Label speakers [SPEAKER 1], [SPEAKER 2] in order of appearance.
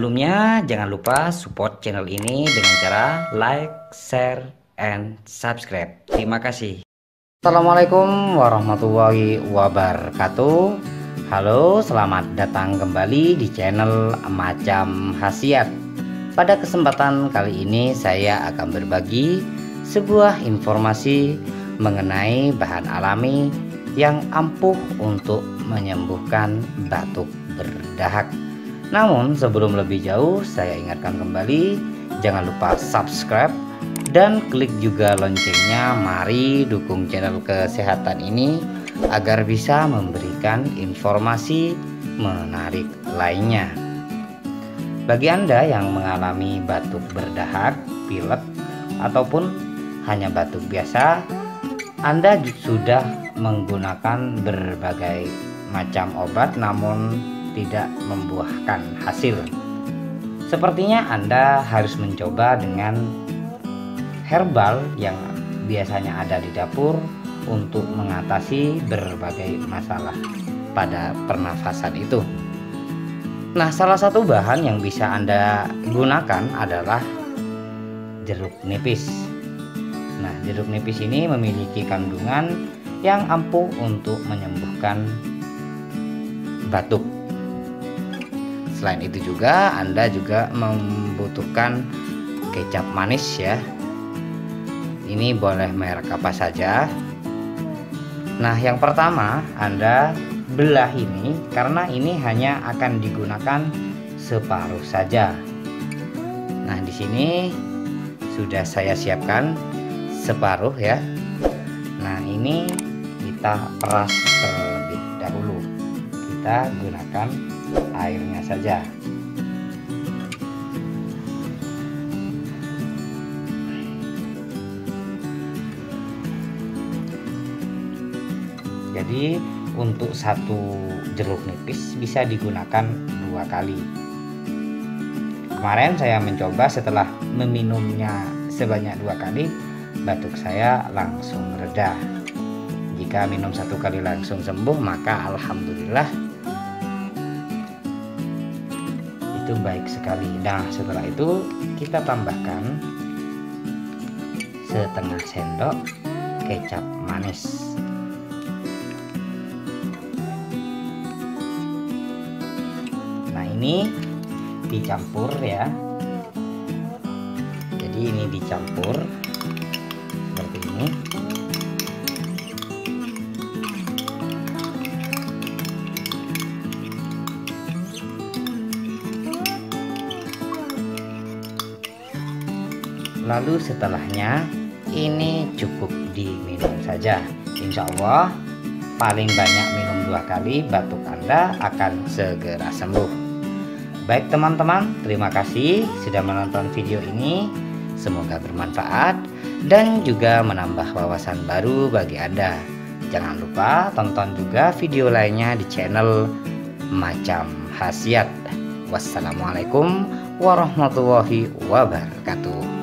[SPEAKER 1] Sebelumnya jangan lupa support channel ini dengan cara like, share, and subscribe. Terima kasih. Assalamualaikum warahmatullahi wabarakatuh. Halo, selamat datang kembali di channel Macam Khasiat. Pada kesempatan kali ini saya akan berbagi sebuah informasi mengenai bahan alami yang ampuh untuk menyembuhkan batuk berdahak. Namun sebelum lebih jauh, saya ingatkan kembali, jangan lupa subscribe dan klik juga loncengnya. Mari dukung channel kesehatan ini agar bisa memberikan informasi menarik lainnya. Bagi Anda yang mengalami batuk berdahak, pilek, ataupun hanya batuk biasa, Anda sudah menggunakan berbagai macam obat namun tidak membuahkan hasil. Sepertinya Anda harus mencoba dengan herbal yang biasanya ada di dapur untuk mengatasi berbagai masalah pada pernafasan itu. Nah, salah satu bahan yang bisa Anda gunakan adalah jeruk nipis. Nah, jeruk nipis ini memiliki kandungan yang ampuh untuk menyembuhkan batuk. Selain itu juga Anda juga membutuhkan kecap manis ya. Ini boleh merek apa saja. Nah, yang pertama Anda belah ini karena ini hanya akan digunakan separuh saja. Nah, di sini sudah saya siapkan separuh ya. Nah, ini kita peras terlebih dahulu. Kita gunakan airnya saja. Jadi untuk satu jeruk nipis bisa digunakan 2 kali. Kemarin saya mencoba, setelah meminumnya sebanyak 2 kali, batuk saya langsung reda. Jika minum 1 kali langsung sembuh, maka alhamdulillah itu baik sekali. Nah, setelah itu kita tambahkan setengah sendok kecap manis. Nah, ini dicampur ya. Jadi ini dicampur seperti ini. Lalu setelahnya ini cukup diminum saja. Insya Allah paling banyak minum 2 kali, batuk Anda akan segera sembuh. Baik teman-teman, terima kasih sudah menonton video ini. Semoga bermanfaat dan juga menambah wawasan baru bagi Anda. Jangan lupa tonton juga video lainnya di channel Macam Khasiat. Wassalamualaikum warahmatullahi wabarakatuh.